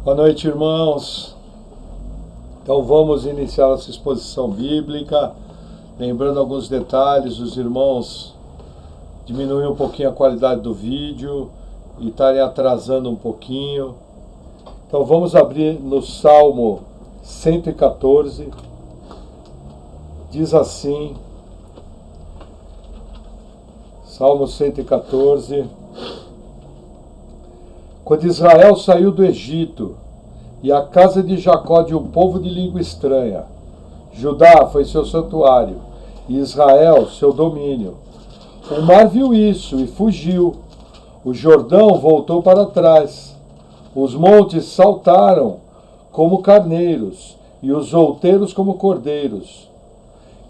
Boa noite, irmãos. Então vamos iniciar essa exposição bíblica, lembrando alguns detalhes. Os irmãos diminuem um pouquinho a qualidade do vídeo e estarem atrasando um pouquinho. Então vamos abrir no Salmo 114. Diz assim, Salmo 114. Quando Israel saiu do Egito, e a casa de Jacó de um povo de língua estranha, Judá foi seu santuário, e Israel seu domínio. O mar viu isso e fugiu, o Jordão voltou para trás, os montes saltaram como carneiros, e os outeiros como cordeiros.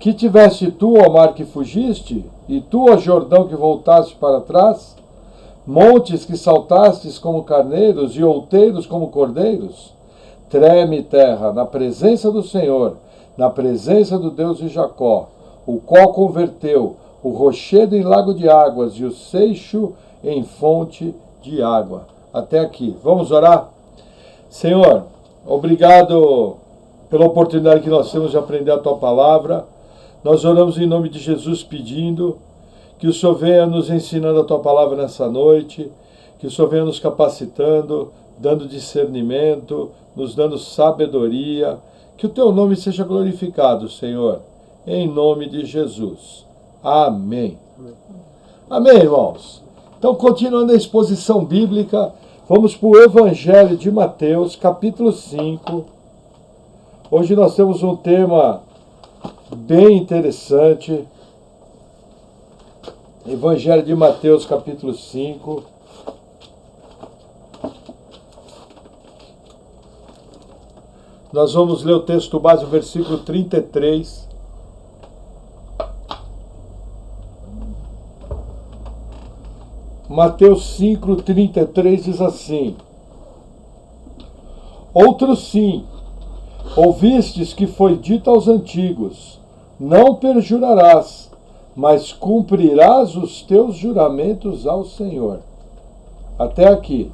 Que tiveste tu, ó mar, que fugiste, e tu, ó Jordão, que voltaste para trás? Montes que saltastes como carneiros e outeiros como cordeiros? Treme, terra, na presença do Senhor, na presença do Deus de Jacó, o qual converteu o rochedo em lago de águas e o seixo em fonte de água. Até aqui. Vamos orar? Senhor, obrigado pela oportunidade que nós temos de aprender a Tua palavra. Nós oramos em nome de Jesus pedindo que o Senhor venha nos ensinando a Tua palavra nessa noite, que o Senhor venha nos capacitando, dando discernimento, nos dando sabedoria, que o Teu nome seja glorificado, Senhor, em nome de Jesus. Amém. Amém, irmãos. Então, continuando a exposição bíblica, vamos para o Evangelho de Mateus, capítulo 5. Hoje nós temos um tema bem interessante. Evangelho de Mateus, capítulo 5. Nós vamos ler o texto base, o versículo 33. Mateus 5, 33 diz assim: Outro sim, ouvistes que foi dito aos antigos, não perjurarás, mas cumprirás os teus juramentos ao Senhor. Até aqui.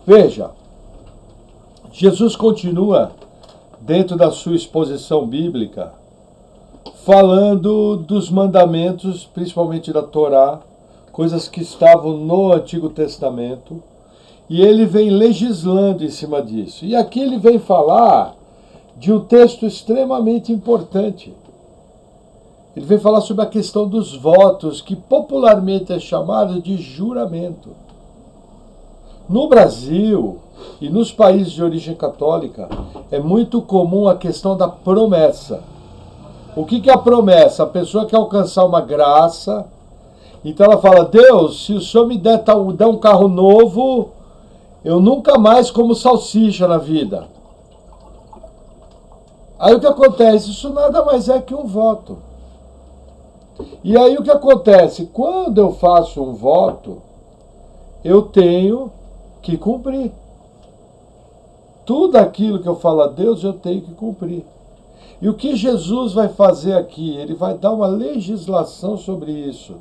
Veja, Jesus continua, dentro da sua exposição bíblica, falando dos mandamentos, principalmente da Torá, coisas que estavam no Antigo Testamento, e ele vem legislando em cima disso. E aqui ele vem falar de um texto extremamente importante. Ele vem falar sobre a questão dos votos, que popularmente é chamado de juramento. No Brasil e nos países de origem católica, é muito comum a questão da promessa. O que é a promessa? A pessoa quer alcançar uma graça, então ela fala: Deus, se o Senhor me der um carro novo, eu nunca mais como salsicha na vida. Aí o que acontece? Isso nada mais é que um voto. E aí o que acontece? Quando eu faço um voto, eu tenho que cumprir. Tudo aquilo que eu falo a Deus, eu tenho que cumprir. E o que Jesus vai fazer aqui? Ele vai dar uma legislação sobre isso.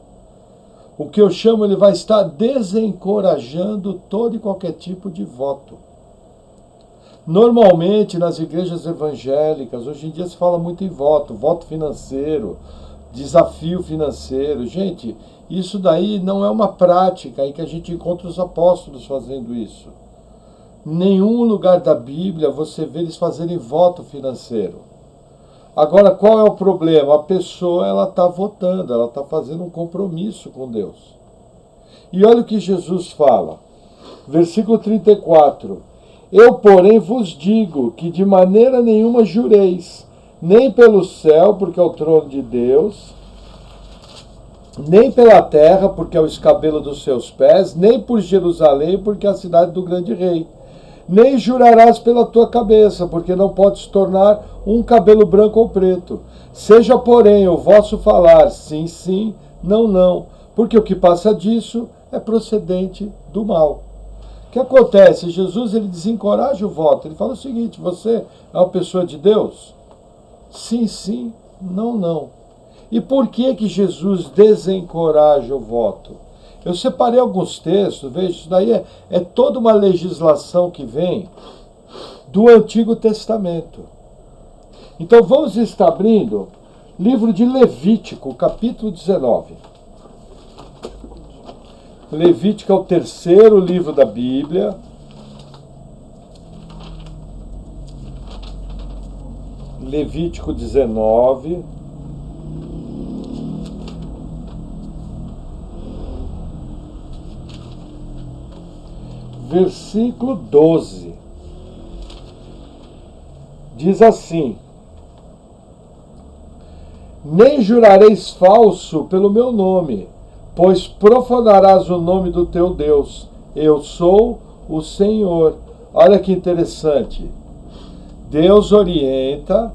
O que eu chamo, ele vai estar desencorajando todo e qualquer tipo de voto. Normalmente, nas igrejas evangélicas, hoje em dia se fala muito em voto, voto financeiro, desafio financeiro. Gente, isso daí não é uma prática em que a gente encontra os apóstolos fazendo isso. Em nenhum lugar da Bíblia você vê eles fazerem voto financeiro. Agora, qual é o problema? A pessoa está votando, ela está fazendo um compromisso com Deus. E olha o que Jesus fala. Versículo 34. Eu, porém, vos digo que de maneira nenhuma jureis, nem pelo céu, porque é o trono de Deus, nem pela terra, porque é o escabelo dos seus pés, nem por Jerusalém, porque é a cidade do grande rei. Nem jurarás pela tua cabeça, porque não podes tornar um cabelo branco ou preto. Seja, porém, o vosso falar sim, sim, não, não, porque o que passa disso é procedente do mal. O que acontece? Jesus, ele desencoraja o voto. Ele fala o seguinte: você é uma pessoa de Deus? Sim, sim, não, não. E por que Jesus desencoraja o voto? Eu separei alguns textos, veja, isso daí é toda uma legislação que vem do Antigo Testamento. Então vamos estar abrindo livro de Levítico, capítulo 19. Levítico é o terceiro livro da Bíblia. Levítico 19. Versículo 12. Diz assim: nem jurareis falso pelo meu nome, pois profanarás o nome do teu Deus. Eu sou o Senhor. Olha que interessante. Deus orienta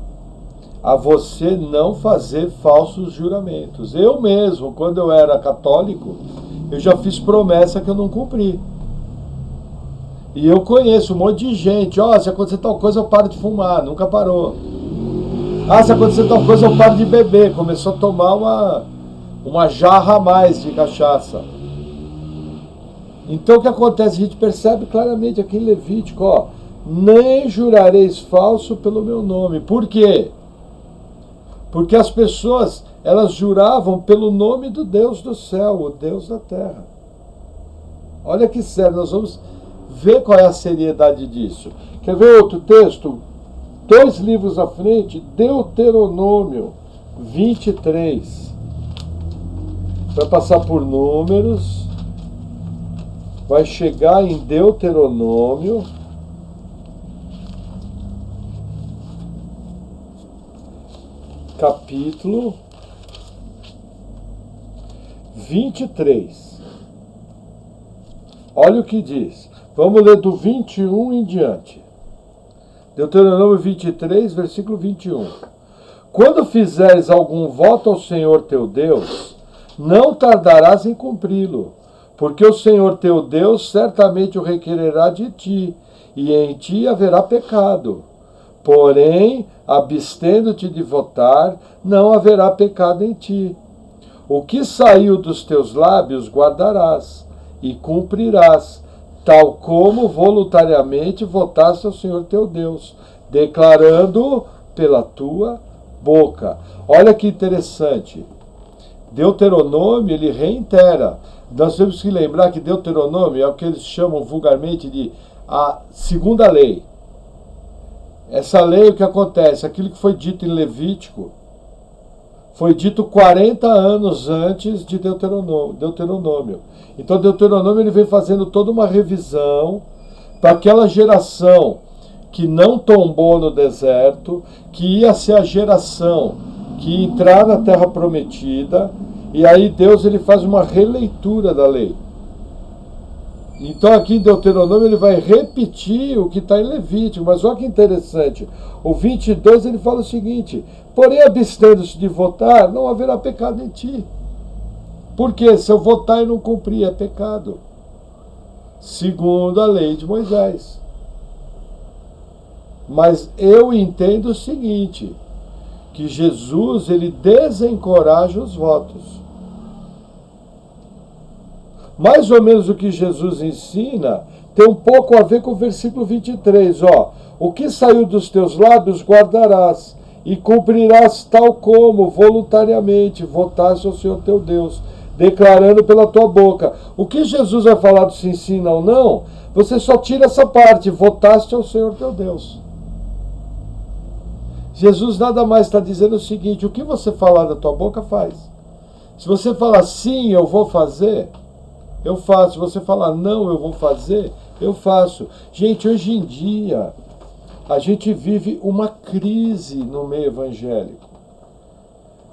a você não fazer falsos juramentos. Eu mesmo, quando eu era católico, eu já fiz promessa que eu não cumpri. E eu conheço um monte de gente. Se acontecer tal coisa eu paro de fumar. Nunca parou. Se acontecer tal coisa eu paro de beber. Começou a tomar uma jarra a mais de cachaça. Então o que acontece? A gente percebe claramente aqui em Levítico, nem jurareis falso pelo meu nome. Por quê? Porque as pessoas, elas juravam pelo nome do Deus do céu, o Deus da terra. Olha que sério, nós vamos ver qual é a seriedade disso. Quer ver outro texto? 2 livros à frente, Deuteronômio 23. Vai passar por números, vai chegar em Deuteronômio, capítulo 23. Olha o que diz. Vamos ler do 21 em diante. Deuteronômio 23, versículo 21. Quando fizeres algum voto ao Senhor teu Deus, não tardarás em cumpri-lo, porque o Senhor teu Deus certamente o requererá de ti, e em ti haverá pecado. Porém, abstendo-te de votar, não haverá pecado em ti. O que saiu dos teus lábios guardarás, e cumprirás, tal como voluntariamente votaste ao Senhor teu Deus, declarando pela tua boca. Olha que interessante. Deuteronômio, ele reitera. Nós temos que lembrar que Deuteronômio é o que eles chamam vulgarmente de a segunda lei. Essa lei, o que acontece? Aquilo que foi dito em Levítico foi dito 40 anos antes de Deuteronômio. Então Deuteronômio ele vem fazendo toda uma revisão para aquela geração que não tombou no deserto, que ia ser a geração que ia entrar na terra prometida, e aí Deus ele faz uma releitura da lei. Então aqui em Deuteronômio ele vai repetir o que está em Levítico, mas olha que interessante, o 22 ele fala o seguinte: porém abstendo-se de votar, não haverá pecado em ti. Porque se eu votar e não cumprir, é pecado, segundo a lei de Moisés. Mas eu entendo o seguinte, que Jesus ele desencoraja os votos. Mais ou menos o que Jesus ensina tem um pouco a ver com o versículo 23. O que saiu dos teus lábios guardarás, e cumprirás tal como voluntariamente votaste ao Senhor teu Deus, declarando pela tua boca. O que Jesus vai falar do se ensina ou não, você só tira essa parte, votaste ao Senhor teu Deus. Jesus nada mais está dizendo o seguinte: o que você falar da tua boca, faz. Se você falar sim, eu vou fazer, eu faço. Se você falar não, eu vou fazer, eu faço. Gente, hoje em dia, a gente vive uma crise no meio evangélico.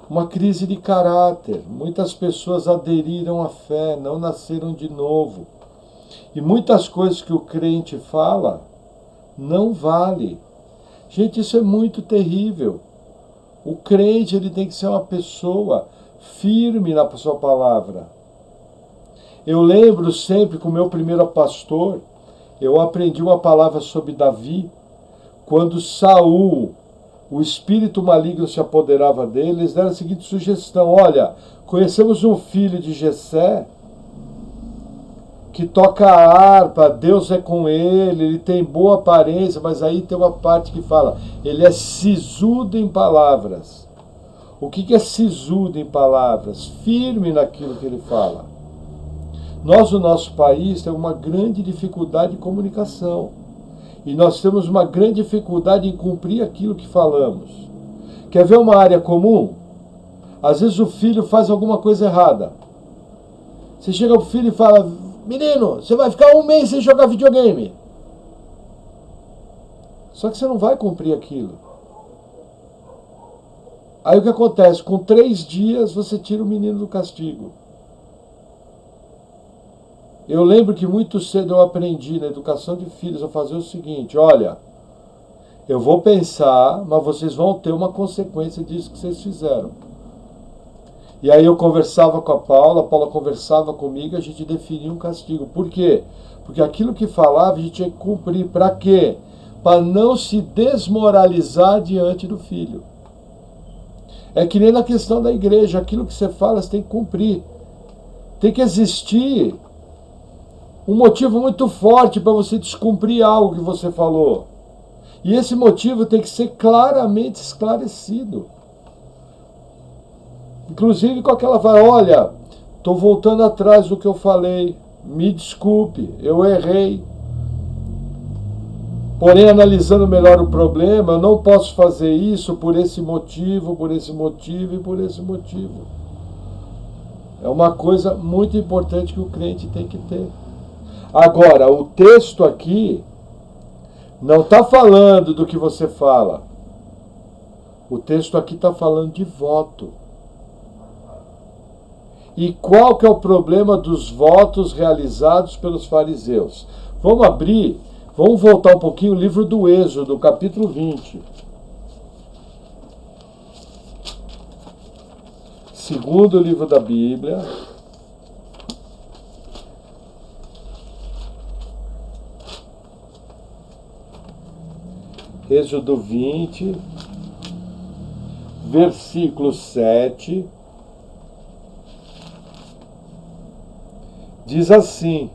Uma crise de caráter. Muitas pessoas aderiram à fé, não nasceram de novo. E muitas coisas que o crente fala não vale. Gente, isso é muito terrível. O crente ele tem que ser uma pessoa firme na sua palavra. Eu lembro sempre com o meu primeiro pastor, eu aprendi uma palavra sobre Davi, quando Saul, o espírito maligno se apoderava dele, eles deram a seguinte sugestão: olha, conhecemos um filho de Jessé, que toca a harpa, Deus é com ele tem boa aparência, mas aí tem uma parte que fala, ele é sisudo em palavras. O que é sisudo em palavras? Firme naquilo que ele fala. Nós, no nosso país, temos uma grande dificuldade de comunicação. E nós temos uma grande dificuldade em cumprir aquilo que falamos. Quer ver uma área comum? Às vezes o filho faz alguma coisa errada. Você chega pro filho e fala, menino, você vai ficar 1 mês sem jogar videogame. Só que você não vai cumprir aquilo. Aí o que acontece? Com 3 dias você tira o menino do castigo. Eu lembro que muito cedo eu aprendi na educação de filhos a fazer o seguinte, olha, eu vou pensar, mas vocês vão ter uma consequência disso que vocês fizeram. E aí eu conversava com a Paula conversava comigo, a gente definia um castigo. Por quê? Porque aquilo que falava a gente tinha que cumprir. Para quê? Para não se desmoralizar diante do filho. É que nem na questão da igreja, aquilo que você fala você tem que cumprir. Tem que existir um motivo muito forte para você descumprir algo que você falou. E esse motivo tem que ser claramente esclarecido. Inclusive com aquela fala, olha, estou voltando atrás do que eu falei, me desculpe, eu errei. Porém, analisando melhor o problema, eu não posso fazer isso por esse motivo, por esse motivo e por esse motivo. É uma coisa muito importante que o crente tem que ter. Agora, o texto aqui não está falando do que você fala. O texto aqui está falando de voto. E qual que é o problema dos votos realizados pelos fariseus? Vamos abrir, vamos voltar um pouquinho o livro do Êxodo, capítulo 20. Segundo livro da Bíblia. Êxodo 20, versículo 7, diz assim,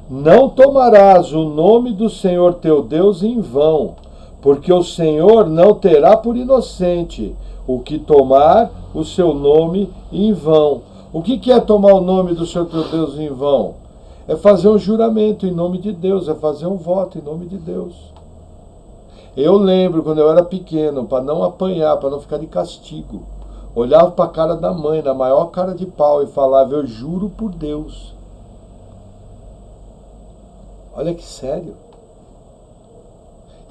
não tomarás o nome do Senhor teu Deus em vão, porque o Senhor não terá por inocente o que tomar o seu nome em vão. O que é tomar o nome do Senhor teu Deus em vão? É fazer um juramento em nome de Deus, é fazer um voto em nome de Deus. Eu lembro quando eu era pequeno, para não apanhar, para não ficar de castigo, olhava para a cara da mãe, na maior cara de pau, e falava, eu juro por Deus. Olha que sério.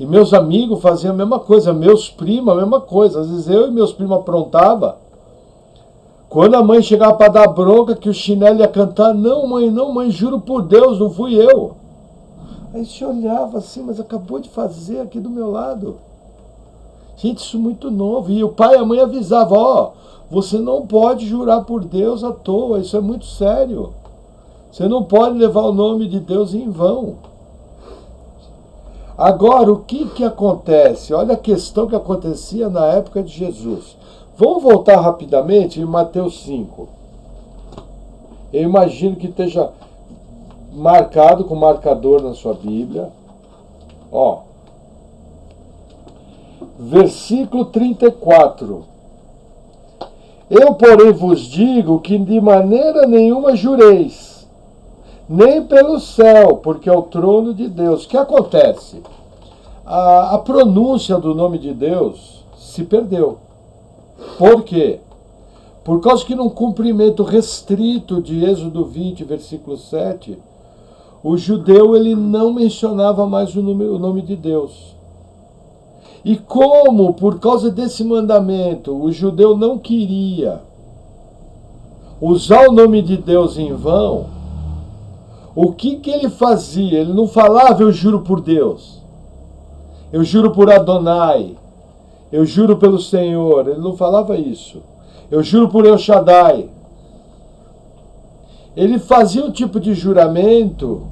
E meus amigos faziam a mesma coisa, meus primos a mesma coisa. Às vezes eu e meus primos aprontava. Quando a mãe chegava para dar bronca, que o chinelo ia cantar, não mãe, juro por Deus, não fui eu. Aí se olhava assim, mas acabou de fazer aqui do meu lado. Gente, isso é muito novo. E o pai e a mãe avisavam, ó, você não pode jurar por Deus à toa, isso é muito sério. Você não pode levar o nome de Deus em vão. Agora, o que acontece? Olha a questão que acontecia na época de Jesus. Vamos voltar rapidamente em Mateus 5. Eu imagino que esteja marcado com marcador na sua Bíblia. Ó. Versículo 34. Eu, porém, vos digo que de maneira nenhuma jureis, nem pelo céu, porque é o trono de Deus. O que acontece? A pronúncia do nome de Deus se perdeu. Por quê? Por causa que num cumprimento restrito de Êxodo 20, versículo 7, o judeu ele não mencionava mais o nome de Deus. E como, por causa desse mandamento, o judeu não queria usar o nome de Deus em vão, o que ele fazia? Ele não falava, eu juro por Deus, eu juro por Adonai, eu juro pelo Senhor. Ele não falava isso. Eu juro por El Shaddai. Ele fazia um tipo de juramento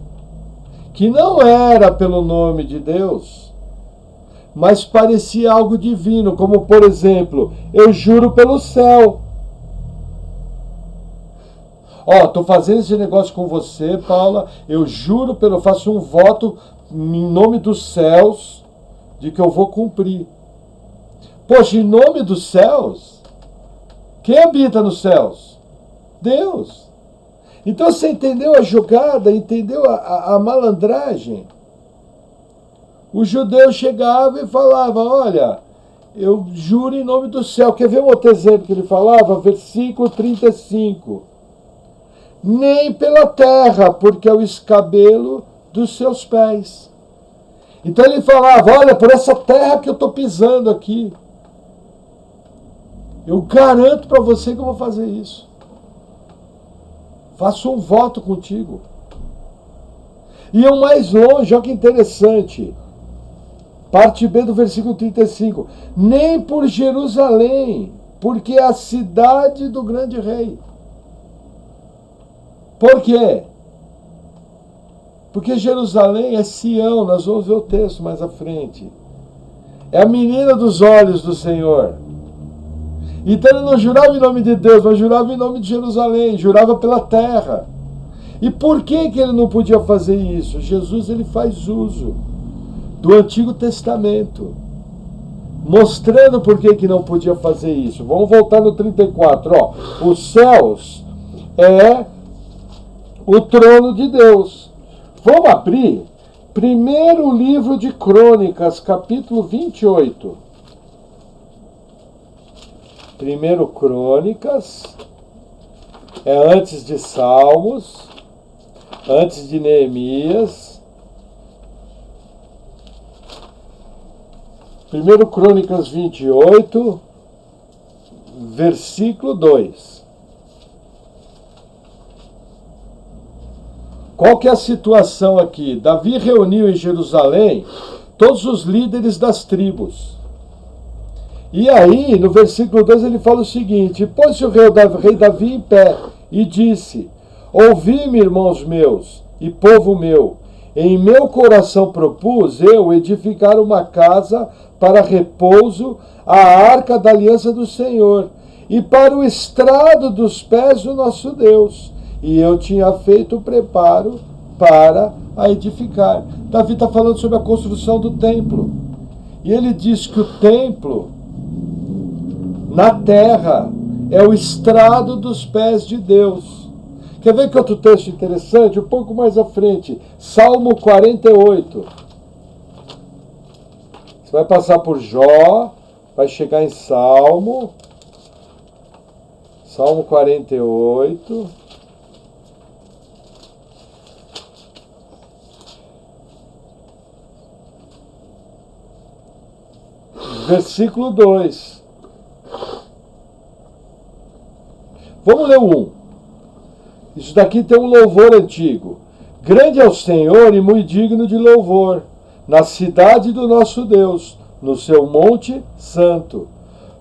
que não era pelo nome de Deus, mas parecia algo divino, como por exemplo, eu juro pelo céu. Ó, estou fazendo esse negócio com você, Paula, eu juro, eu faço um voto em nome dos céus de que eu vou cumprir. Poxa, em nome dos céus, quem habita nos céus? Deus. Então você entendeu a jogada, entendeu a malandragem? O judeu chegava e falava, olha, eu juro em nome do céu. Quer ver um outro exemplo que ele falava? Versículo 35. Nem pela terra, porque é o escabelo dos seus pés. Então ele falava, olha, por essa terra que eu estou pisando aqui, eu garanto para você que eu vou fazer isso. Faço um voto contigo. E eu mais longe, olha que interessante. Parte B do versículo 35. Nem por Jerusalém, porque é a cidade do grande rei. Por quê? Porque Jerusalém é Sião, nós vamos ver o texto mais à frente. É a menina dos olhos do Senhor. Então ele não jurava em nome de Deus, mas jurava em nome de Jerusalém, jurava pela terra. E por que ele não podia fazer isso? Jesus ele faz uso do Antigo Testamento, mostrando por que não podia fazer isso. Vamos voltar no 34. Ó, os céus é o trono de Deus. Vamos abrir primeiro livro de Crônicas, capítulo 28. Primeiro Crônicas, é antes de Salmos, antes de Neemias. Primeiro Crônicas 28, versículo 2. Qual que é a situação aqui? Davi reuniu em Jerusalém todos os líderes das tribos. E aí, no versículo 2, ele fala o seguinte: pôs-se o rei Davi em pé e disse: ouvi-me, irmãos meus e povo meu, em meu coração propus eu edificar uma casa para repouso, a arca da aliança do Senhor, e para o estrado dos pés do nosso Deus. E eu tinha feito o preparo para a edificar. Davi está falando sobre a construção do templo. E ele diz que o templo, na terra, é o estrado dos pés de Deus. Quer ver que outro texto interessante? Um pouco mais à frente. Salmo 48. Você vai passar por Jó, vai chegar em Salmo 48. Versículo 2. Vamos ler o 1. Isso daqui tem um louvor antigo. Grande é o Senhor e muito digno de louvor, na cidade do nosso Deus, no seu monte santo.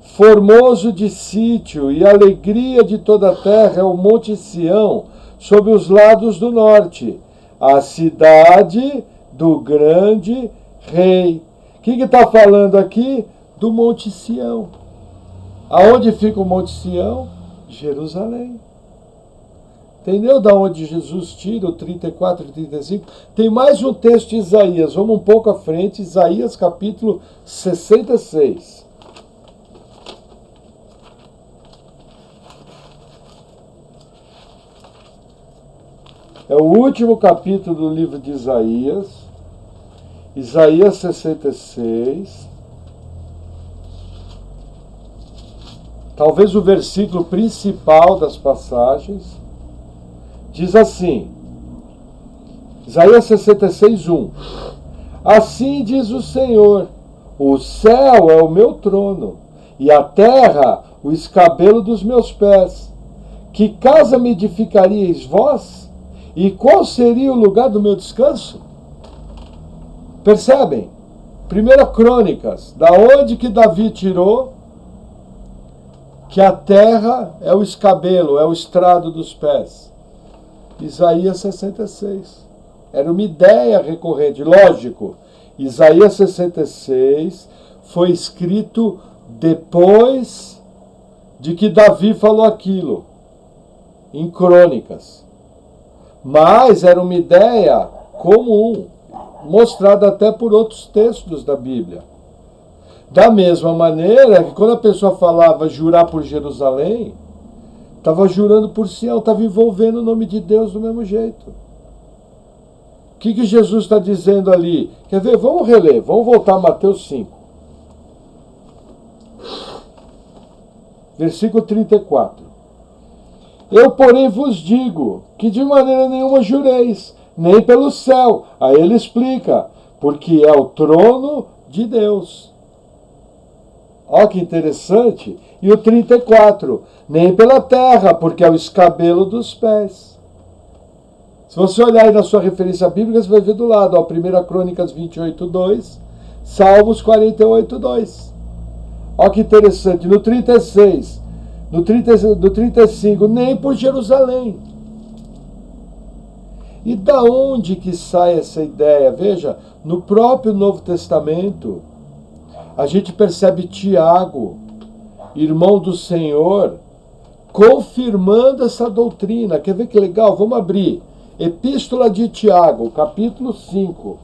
Formoso de sítio e alegria de toda a terra é o monte Sião, sob os lados do norte, a cidade do grande rei. O que está falando aqui? Do Monte Sião. Aonde fica o Monte Sião? Jerusalém. Entendeu da onde Jesus tira o 34 e 35? Tem mais um texto de Isaías. Vamos um pouco à frente. Isaías capítulo 66. É o último capítulo do livro de Isaías. Isaías 66. Talvez o versículo principal das passagens. Diz assim, Isaías 66, 1. Assim diz o Senhor, o céu é o meu trono, e a terra o escabelo dos meus pés. Que casa me edificaríeis vós? E qual seria o lugar do meu descanso? Percebem? 1 Crônicas, da onde que Davi tirou que a terra é o escabelo, é o estrado dos pés? Isaías 66. Era uma ideia recorrente. Lógico, Isaías 66 foi escrito depois de que Davi falou aquilo. em Crônicas. Mas era uma ideia comum, mostrada até por outros textos da Bíblia. Da mesma maneira que quando a pessoa falava jurar por Jerusalém, estava jurando por Sião, estava envolvendo o nome de Deus do mesmo jeito. O que Jesus está dizendo ali? Quer ver? Vamos reler, vamos voltar a Mateus 5. Versículo 34. Eu, porém, vos digo que de maneira nenhuma jureis, nem pelo céu. Aí ele explica, porque é o trono de Deus. Olha que interessante. E o 34, nem pela terra, porque é o escabelo dos pés. Se você olhar aí na sua referência bíblica, você vai ver do lado, ó, 1 Crônicas 28:2, Salmos 48:2. Olha que interessante. No 36, no 35, nem por Jerusalém. E da onde que sai essa ideia? Veja, no próprio Novo Testamento, a gente percebe Tiago, irmão do Senhor, confirmando essa doutrina. Quer ver que legal? Vamos abrir. Epístola de Tiago, capítulo 5.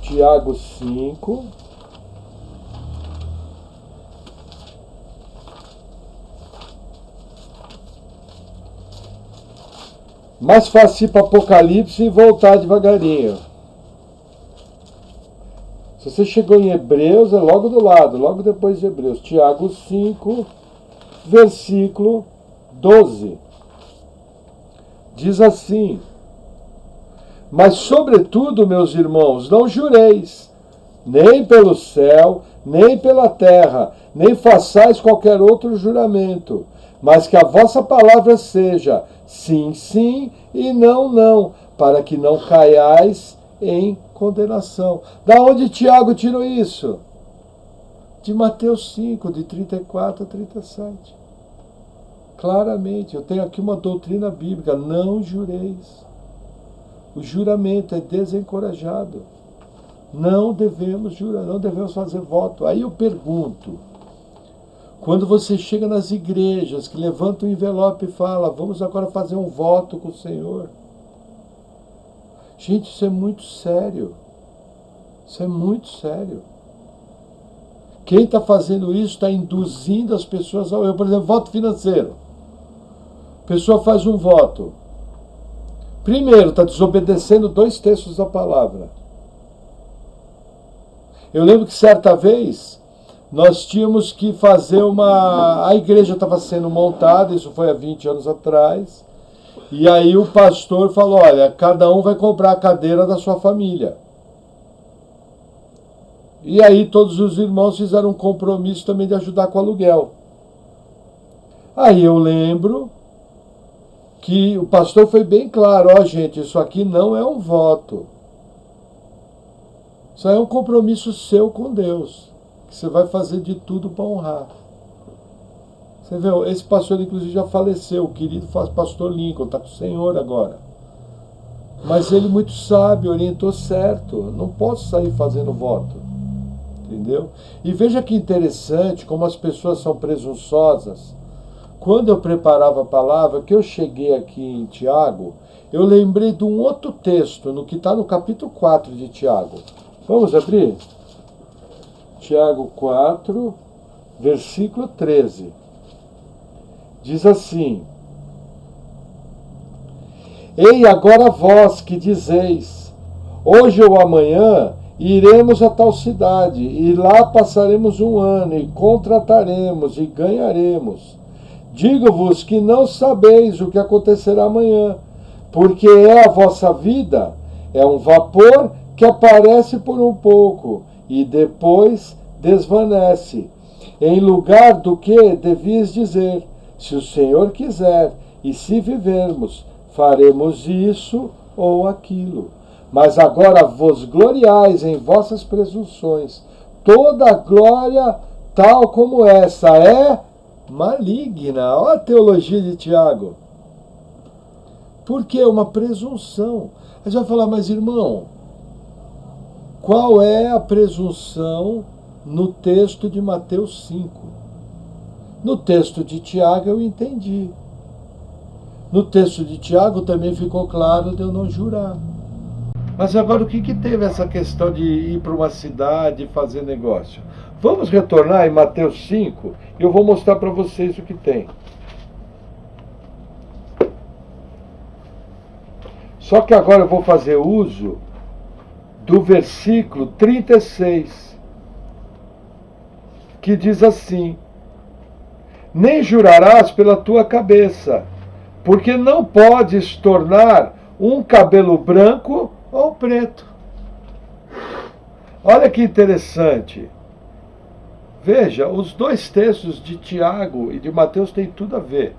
Tiago 5. Mais fácil ir para Apocalipse e voltar devagarinho. Se você chegou em Hebreus, é logo do lado, logo depois de Hebreus. Tiago 5, versículo 12. Diz assim: mas sobretudo, meus irmãos, não jureis, nem pelo céu, nem pela terra, nem façais qualquer outro juramento, mas que a vossa palavra seja sim, sim, e não, não, para que não caiais em condenação. Da onde Tiago tirou isso? De Mateus 5, de 34 a 37. Claramente, eu tenho aqui uma doutrina bíblica, não jureis. O juramento é desencorajado. Não devemos jurar, não devemos fazer voto. Aí eu pergunto, quando você chega nas igrejas, que levanta o envelope e fala, vamos agora fazer um voto com o Senhor. Gente, isso é muito sério. Isso é muito sério. Quem está fazendo isso está induzindo as pessoas ao erro. Por exemplo, voto financeiro. A pessoa faz um voto. Primeiro, está desobedecendo 2 terços da palavra. Eu lembro que certa vez nós tínhamos que fazer a igreja estava sendo montada, isso foi há 20 anos atrás, e aí o pastor falou, olha, cada um vai comprar a cadeira da sua família. E aí todos os irmãos fizeram um compromisso também de ajudar com o aluguel. Aí eu lembro que o pastor foi bem claro, ó gente, isso aqui não é um voto. Isso é um compromisso seu com Deus, que você vai fazer de tudo para honrar. Você vê, esse pastor inclusive já faleceu, o querido pastor Lincoln, está com o Senhor agora. Mas ele muito sábio, orientou certo, não posso sair fazendo voto. Entendeu? E veja que interessante como as pessoas são presunçosas. Quando eu preparava a palavra, que eu cheguei aqui em Tiago, eu lembrei de um outro texto, no que está no capítulo 4 de Tiago. Vamos abrir? Tiago 4, versículo 13. Diz assim: ei, agora vós que dizeis, hoje ou amanhã iremos a tal cidade, e lá passaremos um ano, e contrataremos, e ganharemos. Digo-vos que não sabeis o que acontecerá amanhã, porque é a vossa vida, é um vapor que aparece por um pouco, e depois desvanece. Em lugar do que devias dizer, se o Senhor quiser, e se vivermos, faremos isso ou aquilo. Mas agora vos gloriais em vossas presunções. Toda glória tal como essa é maligna. Olha a teologia de Tiago. Por que uma presunção? Aí você vai falar, mas irmão, qual é a presunção no texto de Mateus 5. No texto de Tiago eu entendi. No texto de Tiago também ficou claro de eu não jurar. Mas agora o que teve essa questão de ir para uma cidade e fazer negócio? Vamos retornar em Mateus 5 e eu vou mostrar para vocês o que tem. Só que agora eu vou fazer uso do versículo 36, que diz assim: nem jurarás pela tua cabeça, porque não podes tornar um cabelo branco ou preto. Olha que interessante. Veja, os dois textos de Tiago e de Mateus têm tudo a ver.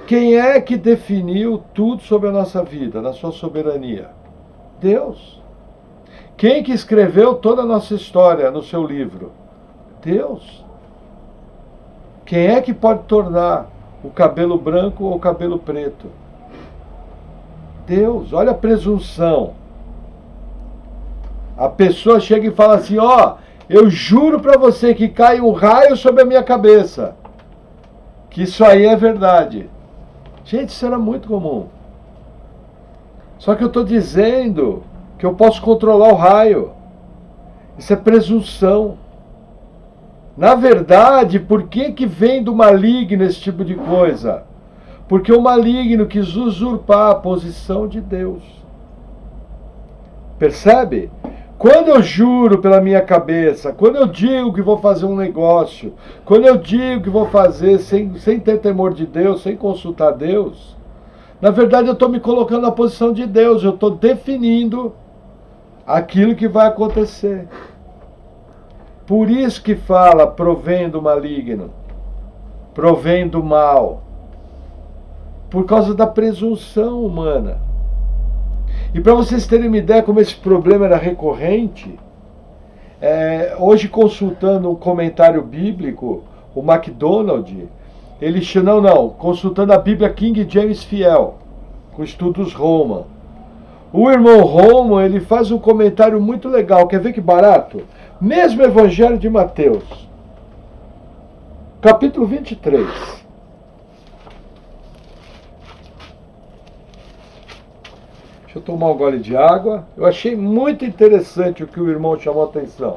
Quem é que definiu tudo sobre a nossa vida, na sua soberania? Deus. Quem que escreveu toda a nossa história no seu livro? Deus. Quem é que pode tornar o cabelo branco ou o cabelo preto? Deus. Olha a presunção. A pessoa chega e fala assim: ó, eu juro para você que cai um raio sobre a minha cabeça. Que isso aí é verdade. Gente, isso era muito comum. Só que eu estou dizendo que eu posso controlar o raio. Isso é presunção. Na verdade, por que vem do maligno esse tipo de coisa? Porque o maligno quis usurpar a posição de Deus. Percebe? Quando eu juro pela minha cabeça, quando eu digo que vou fazer um negócio, quando eu digo que vou fazer sem ter temor de Deus, sem consultar Deus, na verdade eu estou me colocando na posição de Deus, eu estou definindo aquilo que vai acontecer. Por isso que fala, provém do maligno, provém do mal, por causa da presunção humana. E para vocês terem uma ideia como esse problema era recorrente, hoje consultando um comentário bíblico, o MacDonald, ele consultando a Bíblia King James Fiel, com estudos Roma. O irmão Roman, ele faz um comentário muito legal, quer ver que barato? Mesmo Evangelho de Mateus, capítulo 23. Deixa eu tomar um gole de água. Eu achei muito interessante o que o irmão chamou a atenção.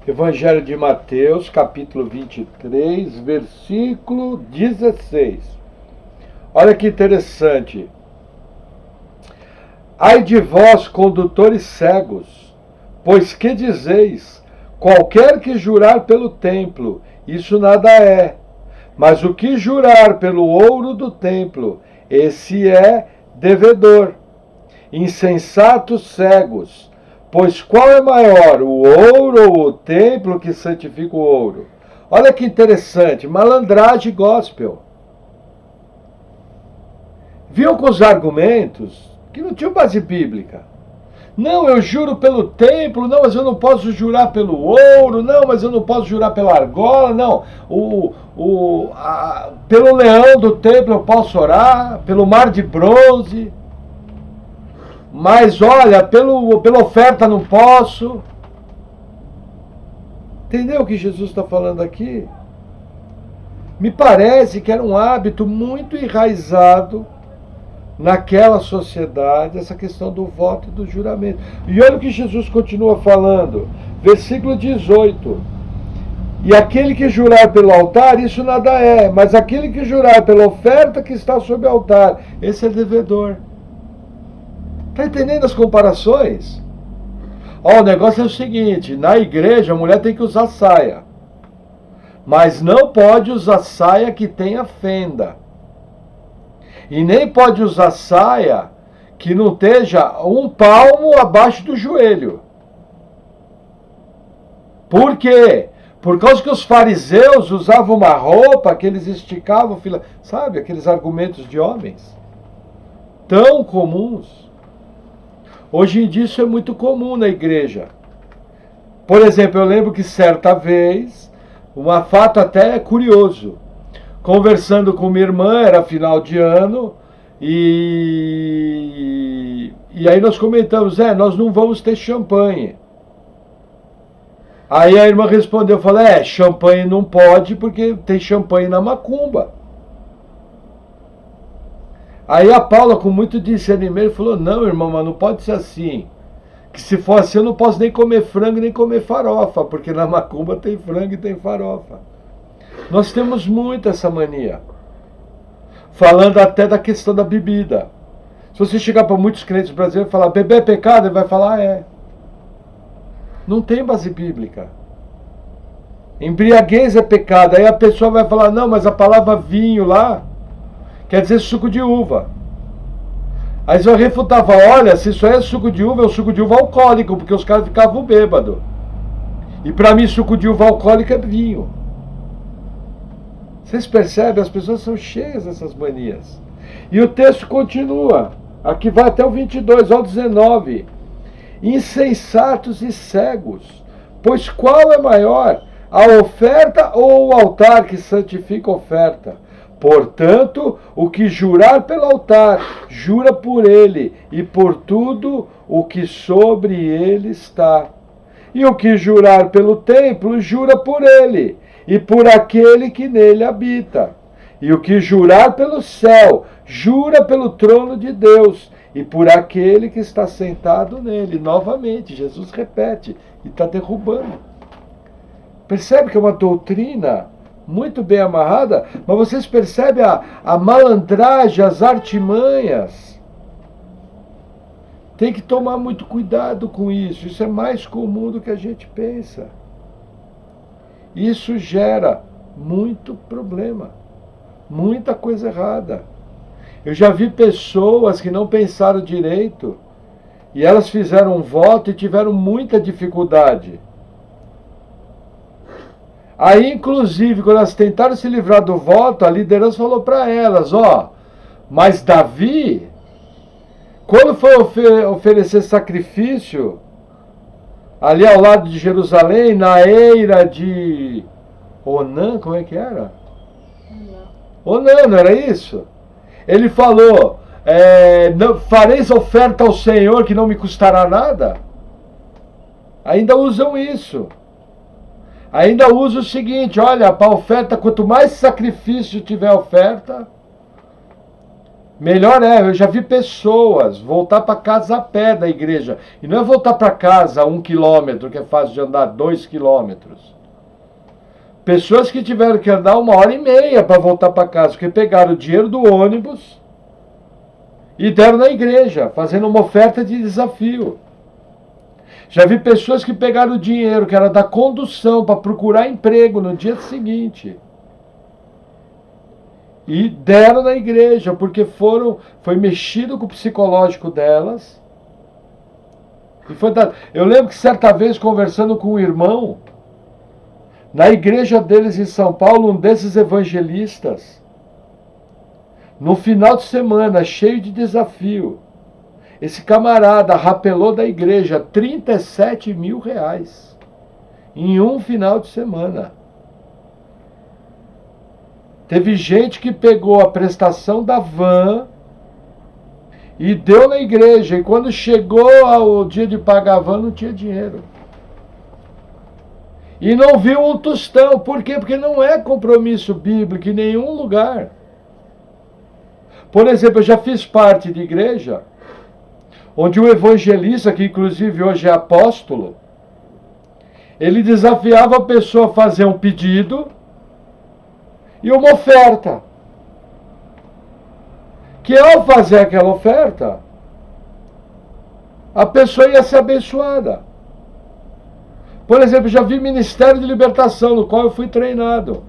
Evangelho de Mateus, capítulo 23, versículo 16. Olha que interessante. Ai de vós, condutores cegos, pois que dizeis? Qualquer que jurar pelo templo, isso nada é. Mas o que jurar pelo ouro do templo, esse é devedor. Insensatos cegos, pois qual é maior, o ouro ou o templo que santifica o ouro? Olha que interessante, malandragem gospel. Viam com os argumentos que não tinham base bíblica. Não, eu juro pelo templo, não, mas eu não posso jurar pelo ouro, não, mas eu não posso jurar pela argola, não. Pelo leão do templo eu posso orar, pelo mar de bronze. Mas olha, pela oferta não posso. Entendeu o que Jesus está falando aqui? Me parece que era um hábito muito enraizado naquela sociedade, essa questão do voto e do juramento. E olha o que Jesus continua falando, versículo 18. E aquele que jurar pelo altar, isso nada é, mas aquele que jurar pela oferta que está sob o altar, esse é devedor. Está entendendo as comparações? O negócio é o seguinte, na igreja a mulher tem que usar saia, mas não pode usar saia que tenha fenda. E nem pode usar saia que não esteja um palmo abaixo do joelho. Por quê? Por causa que os fariseus usavam uma roupa que eles esticavam, sabe, aqueles argumentos de homens tão comuns. Hoje em dia isso é muito comum na igreja. Por exemplo, eu lembro que certa vez, um fato até curioso, conversando com minha irmã, era final de ano, e E aí nós comentamos, nós não vamos ter champanhe. Aí a irmã respondeu, falou, champanhe não pode porque tem champanhe na macumba. Aí a Paula, com muito discernimento, falou, não, irmão, mas não pode ser assim. Que se for assim eu não posso nem comer frango nem comer farofa, porque na macumba tem frango e tem farofa. Nós temos muito essa mania. Falando até da questão da bebida. Se você chegar para muitos crentes brasileiros e falar, beber é pecado, ele vai falar, é. Não tem base bíblica. Embriaguez é pecado. Aí a pessoa vai falar, não, mas a palavra vinho lá quer dizer suco de uva. Aí eu refutava, olha, se isso é suco de uva, é um suco de uva alcoólico, porque os caras ficavam bêbados. E para mim suco de uva alcoólico é vinho. Vocês percebem? As pessoas são cheias dessas manias. E o texto continua. Aqui vai até o 22, ao 19. Insensatos e cegos, pois qual é maior, a oferta ou o altar que santifica a oferta? Portanto, o que jurar pelo altar, jura por ele, e por tudo o que sobre ele está. E o que jurar pelo templo, jura por ele, e por aquele que nele habita. E o que jurar pelo céu, jura pelo trono de Deus, e por aquele que está sentado nele. Novamente, Jesus repete, e está derrubando. Percebe que é uma doutrina muito bem amarrada, mas vocês percebem a malandragem, as artimanhas. Tem que tomar muito cuidado com isso. Isso é mais comum do que a gente pensa. Isso gera muito problema, muita coisa errada. Eu já vi pessoas que não pensaram direito e elas fizeram um voto e tiveram muita dificuldade. Aí, inclusive, quando elas tentaram se livrar do voto, a liderança falou para elas, mas Davi, quando foi oferecer sacrifício, ali ao lado de Jerusalém, na eira de Onã, como é que era? Onã, não era isso? Ele falou, fareis oferta ao Senhor que não me custará nada? Ainda usam isso. Ainda usa o seguinte, olha, para a oferta, quanto mais sacrifício tiver oferta, melhor é. Eu já vi pessoas voltar para casa a pé da igreja. E não é voltar para casa 1 quilômetro, que é fácil de andar 2 quilômetros. Pessoas que tiveram que andar 1h30 para voltar para casa, porque pegaram o dinheiro do ônibus e deram na igreja, fazendo uma oferta de desafio. Já vi pessoas que pegaram o dinheiro que era da condução para procurar emprego no dia seguinte e deram na igreja, porque foi mexido com o psicológico delas. E foi dado. Eu lembro que certa vez, conversando com um irmão, na igreja deles em São Paulo, um desses evangelistas, no final de semana, cheio de desafio, esse camarada rapelou da igreja 37 mil reais em um final de semana. Teve gente que pegou a prestação da van e deu na igreja. E quando chegou o dia de pagar a van, não tinha dinheiro. E não viu um tostão. Por quê? Porque não é compromisso bíblico em nenhum lugar. Por exemplo, eu já fiz parte de igreja onde o evangelista, que inclusive hoje é apóstolo, ele desafiava a pessoa a fazer um pedido e uma oferta. Que ao fazer aquela oferta, a pessoa ia ser abençoada. Por exemplo, já vi Ministério de Libertação, no qual eu fui treinado.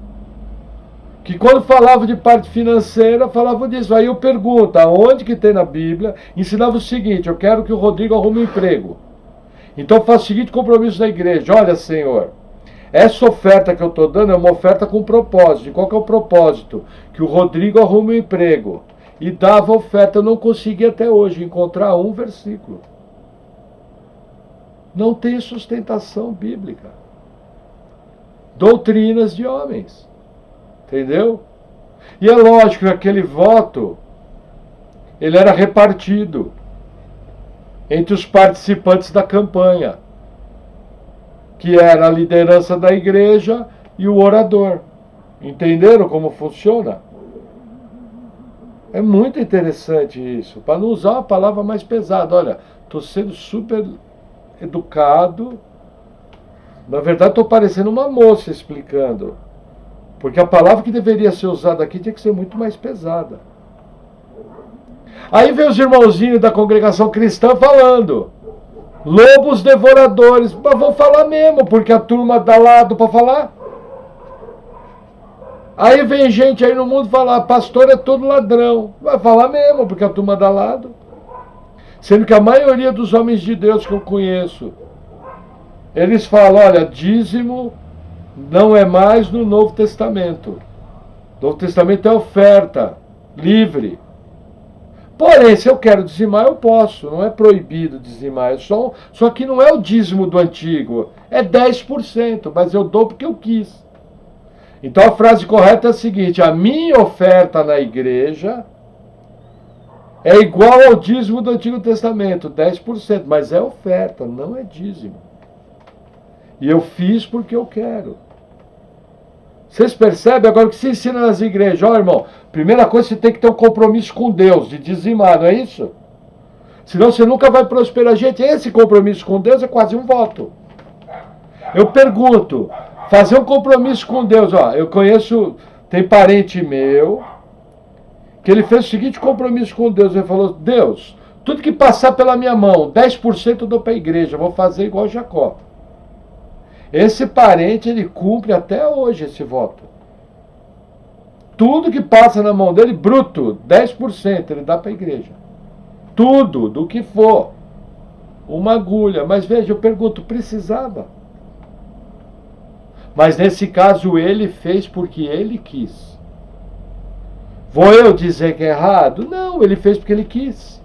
Que quando falava de parte financeira, falava disso. Aí eu pergunto, aonde que tem na Bíblia? Ensinava o seguinte, eu quero que o Rodrigo arrume um emprego. Então eu faço o seguinte compromisso da igreja. Olha, Senhor, essa oferta que eu estou dando é uma oferta com propósito. E qual que é o propósito? Que o Rodrigo arrume um emprego. E dava oferta. Eu não consegui até hoje encontrar um versículo. Não tem sustentação bíblica. Doutrinas de homens. Entendeu? E é lógico que aquele voto, ele era repartido. entre os participantes da campanha, que era a liderança da igreja e o orador. Entenderam como funciona? É muito interessante isso, para não usar uma palavra mais pesada. Olha, estou sendo super educado. Na verdade, estou parecendo uma moça explicando. Porque a palavra que deveria ser usada aqui tinha que ser muito mais pesada. Aí vem os irmãozinhos da congregação cristã falando. Lobos devoradores. Mas vou falar mesmo, porque a turma dá lado para falar. Aí vem gente aí no mundo falar, pastor é todo ladrão. Vai falar mesmo, porque a turma dá lado. Sendo que a maioria dos homens de Deus que eu conheço, eles falam, olha, dízimo não é mais no Novo Testamento. O Novo Testamento é oferta, livre. Porém, se eu quero dizimar, eu posso. Não é proibido dizimar. Só que não é o dízimo do antigo. É 10%, mas eu dou porque eu quis. Então a frase correta é a seguinte: a minha oferta na igreja é igual ao dízimo do Antigo Testamento, 10%, mas é oferta, não é dízimo. E eu fiz porque eu quero. Vocês percebem agora o que se ensina nas igrejas? Ó, irmão, primeira coisa, você tem que ter um compromisso com Deus, de dizimar, não é isso? Senão você nunca vai prosperar. Gente, esse compromisso com Deus é quase um voto. Eu pergunto, fazer um compromisso com Deus, ó, eu conheço, tem parente meu, que ele fez o seguinte compromisso com Deus, ele falou, Deus, tudo que passar pela minha mão, 10% eu dou para a igreja, vou fazer igual Jacó. Esse parente, ele cumpre até hoje esse voto. Tudo que passa na mão dele, bruto, 10%, ele dá para a igreja. Tudo, do que for. Uma agulha. Mas veja, eu pergunto, precisava? Mas nesse caso ele fez porque ele quis. Vou eu dizer que é errado? Não, ele fez porque ele quis.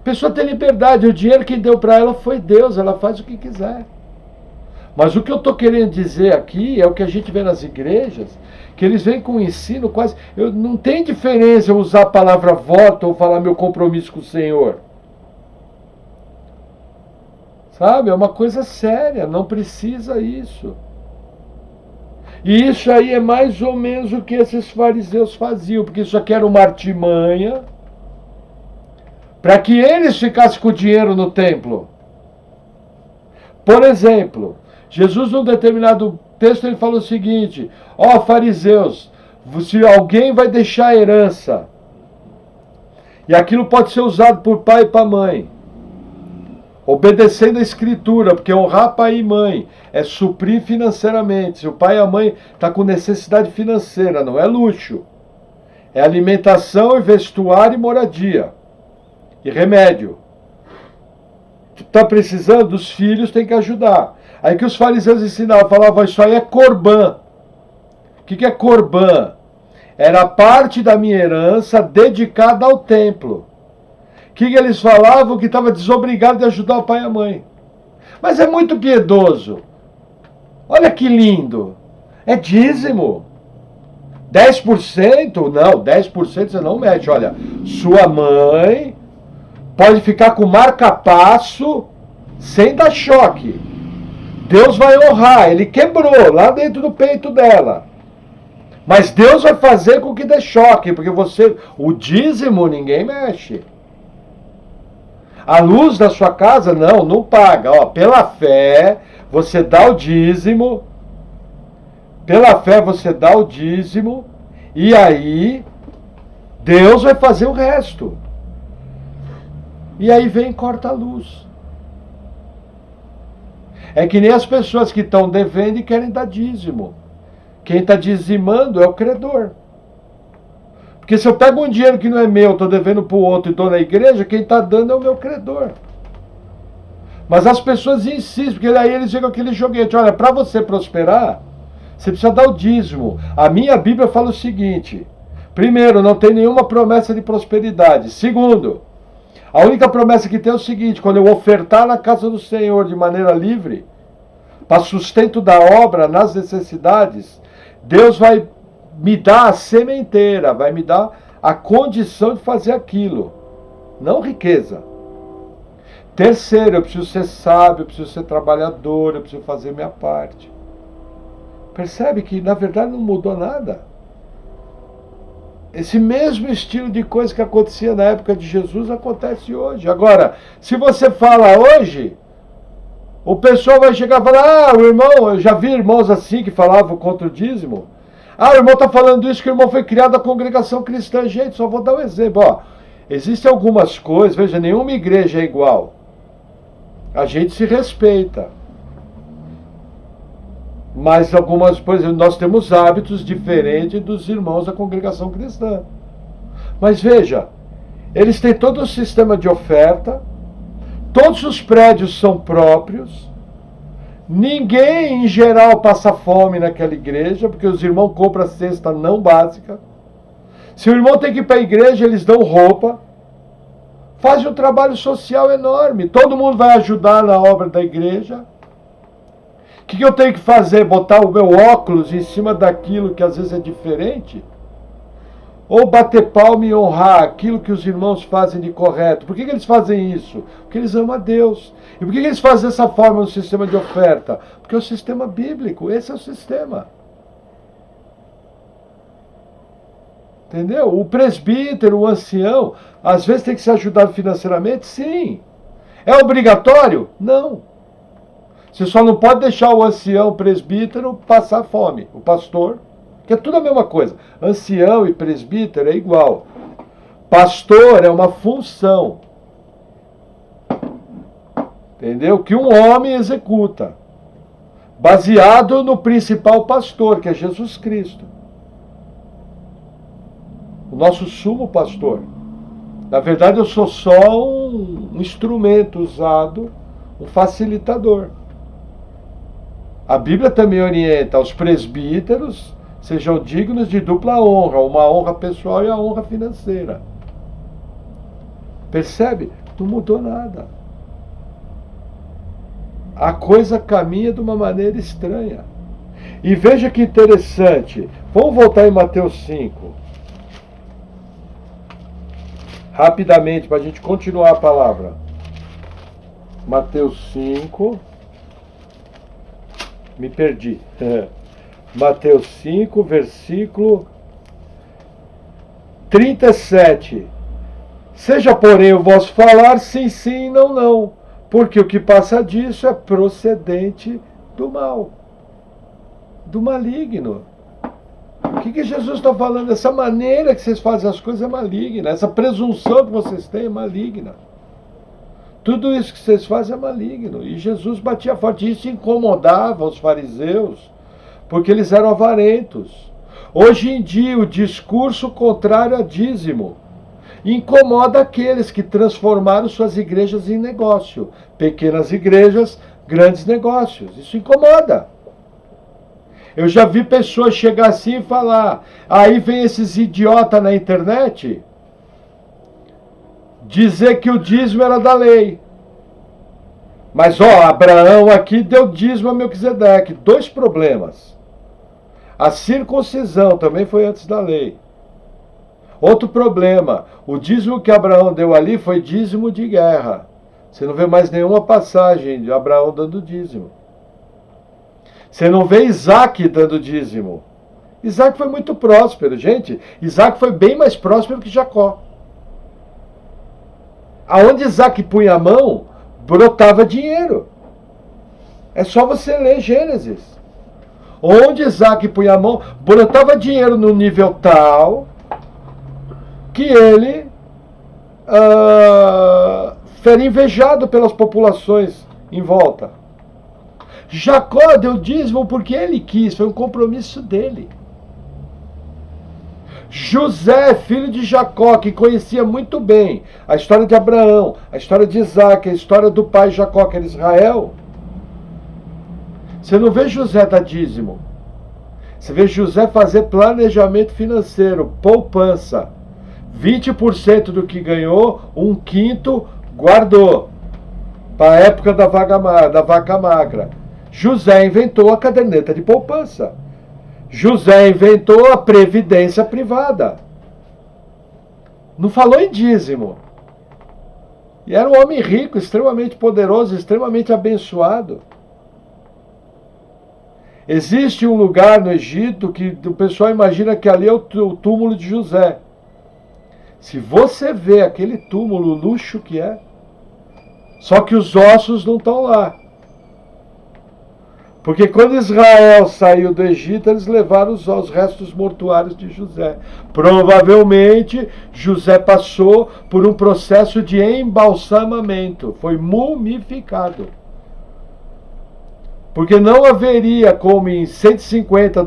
A pessoa tem liberdade, o dinheiro que deu para ela foi Deus, ela faz o que quiser. Mas o que eu estou querendo dizer aqui é o que a gente vê nas igrejas, que eles vêm com um ensino quase... não tem diferença eu usar a palavra voto ou falar meu compromisso com o Senhor. Sabe? É uma coisa séria, não precisa isso. E isso aí é mais ou menos o que esses fariseus faziam, porque isso aqui era uma artimanha para que eles ficassem com o dinheiro no templo. Por exemplo, Jesus, num determinado texto, ele falou o seguinte: ó, fariseus, se alguém vai deixar herança, e aquilo pode ser usado por pai e por mãe, obedecendo a escritura, porque honrar pai e mãe é suprir financeiramente. Se o pai e a mãe estão com necessidade financeira, não é luxo, é alimentação, e vestuário e moradia, e remédio. Está precisando dos filhos, tem que ajudar. Aí que os fariseus ensinavam, falavam, isso aí é corbã. O que é corbã? Era parte da minha herança dedicada ao templo. O que eles falavam? Que estava desobrigado de ajudar o pai e a mãe. Mas é muito piedoso. Olha que lindo. É dízimo. 10%? Não, 10% você não mexe. Olha, sua mãe pode ficar com marca-passo sem dar choque. Deus vai honrar. Ele quebrou lá dentro do peito dela. Mas Deus vai fazer com que dê choque, porque o dízimo ninguém mexe. A luz da sua casa, não paga. Ó, pela fé, você dá o dízimo. Pela fé, você dá o dízimo. E aí, Deus vai fazer o resto. E aí vem e corta a luz. É que nem as pessoas que estão devendo e querem dar dízimo. Quem está dizimando é o credor. Porque se eu pego um dinheiro que não é meu, estou devendo para o outro e dou na igreja, quem está dando é o meu credor. Mas as pessoas insistem, porque aí eles chegam aquele joguete. Olha, para você prosperar, você precisa dar o dízimo. A minha Bíblia fala o seguinte: primeiro, não tem nenhuma promessa de prosperidade. Segundo, a única promessa que tem é o seguinte: quando eu ofertar na casa do Senhor de maneira livre, para sustento da obra, nas necessidades, Deus vai me dar a sementeira, vai me dar a condição de fazer aquilo. Não riqueza, Terceiro, eu preciso ser sábio, eu preciso ser trabalhador, eu preciso fazer minha parte. Percebe que, na verdade, não mudou nada? Esse mesmo estilo de coisa que acontecia na época de Jesus acontece hoje. Agora, se você fala hoje, o pessoal vai chegar e falar: o irmão, eu já vi irmãos assim que falavam contra o dízimo. O irmão está falando isso que o irmão foi criado na congregação cristã. Gente, só vou dar um exemplo. Existem algumas coisas, veja, nenhuma igreja é igual. A gente se respeita. Mas algumas, por exemplo, nós temos hábitos diferentes dos irmãos da congregação cristã. Mas veja, eles têm todo o sistema de oferta, todos os prédios são próprios, ninguém em geral passa fome naquela igreja, porque os irmãos compram a cesta não básica. Se o irmão tem que ir para a igreja, eles dão roupa, fazem um trabalho social enorme, todo mundo vai ajudar na obra da igreja. O que eu tenho que fazer? Botar o meu óculos em cima daquilo que às vezes é diferente? Ou bater palma e honrar aquilo que os irmãos fazem de correto? Por que eles fazem isso? Porque eles amam a Deus. E por que eles fazem dessa forma no sistema de oferta? Porque é o sistema bíblico, esse é o sistema. Entendeu? O presbítero, o ancião, às vezes tem que ser ajudado financeiramente? Sim. É obrigatório? Não. Você só não pode deixar o ancião, o presbítero, passar fome. O pastor, que é tudo a mesma coisa. Ancião e presbítero é igual. Pastor é uma função. Entendeu? Que um homem executa. Baseado no principal pastor, que é Jesus Cristo. O nosso sumo pastor. Na verdade, eu sou só um instrumento usado, um facilitador. A Bíblia também orienta os presbíteros sejam dignos de dupla honra, uma honra pessoal e a honra financeira. Percebe? Não mudou nada. A coisa caminha de uma maneira estranha. E veja que interessante. Vamos voltar em Mateus 5. Rapidamente, para a gente continuar a palavra. Mateus 5. Me perdi. Mateus 5, versículo 37. Seja, porém, o vosso falar sim, sim, não, não. Porque o que passa disso é procedente do mal, do maligno. O que Jesus está falando? Essa maneira que vocês fazem as coisas é maligna. Essa presunção que vocês têm é maligna. Tudo isso que vocês fazem é maligno. E Jesus batia forte. Isso incomodava os fariseus, porque eles eram avarentos. Hoje em dia, o discurso contrário a dízimo incomoda aqueles que transformaram suas igrejas em negócio. Pequenas igrejas, grandes negócios. Isso incomoda. Eu já vi pessoas chegar assim e falar. Aí vem esses idiotas na internet dizer que o dízimo era da lei. Mas, Abraão aqui deu dízimo a Melquisedeque. 2 problemas. A circuncisão também foi antes da lei. Outro problema. O dízimo que Abraão deu ali foi dízimo de guerra. Você não vê mais nenhuma passagem de Abraão dando dízimo. Você não vê Isaac dando dízimo. Isaac foi muito próspero, gente. Isaac foi bem mais próspero que Jacó. Aonde Isaac punha a mão, brotava dinheiro. É só você ler Gênesis. Onde Isaac punha a mão, brotava dinheiro no nível tal que ele era invejado pelas populações em volta. Jacó deu dízimo porque ele quis, foi um compromisso dele. José, filho de Jacó, que conhecia muito bem a história de Abraão, a história de Isaac, a história do pai Jacó, que era Israel. Você não vê José dar dízimo. Você vê José fazer planejamento financeiro, poupança. 20% do que ganhou, 1/5 guardou. Para a época da vaca magra. José inventou a caderneta de poupança. José inventou a previdência privada. Não falou em dízimo. E era um homem rico, extremamente poderoso, extremamente abençoado. Existe um lugar no Egito que o pessoal imagina que ali é o túmulo de José. Se você vê aquele túmulo, o luxo que é, só que os ossos não estão lá. Porque quando Israel saiu do Egito, eles levaram os restos mortuários de José. Provavelmente, José passou por um processo de embalsamamento, foi mumificado. Porque não haveria como em 150,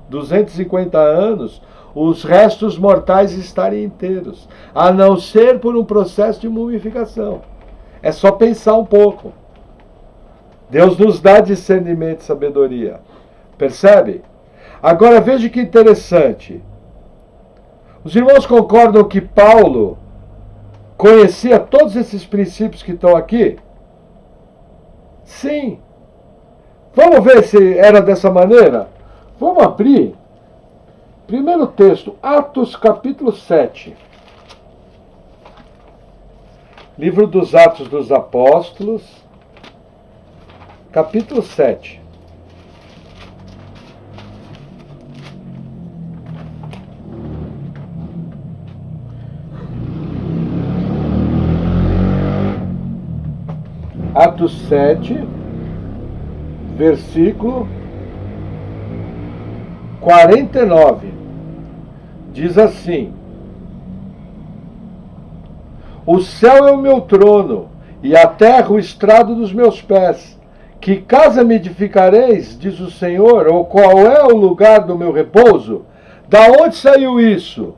250 anos, os restos mortais estarem inteiros, a não ser por um processo de mumificação. É só pensar um pouco. Deus nos dá discernimento e sabedoria. Percebe? Agora veja que interessante. Os irmãos concordam que Paulo conhecia todos esses princípios que estão aqui? Sim. Vamos ver se era dessa maneira? Vamos abrir. Primeiro texto, Atos capítulo 7. Livro dos Atos dos Apóstolos, capítulo 7. Atos 7, versículo 49. Diz assim: o céu é o meu trono, e a terra o estrado dos meus pés. Que casa me edificareis, diz o Senhor, ou qual é o lugar do meu repouso? Da onde saiu isso?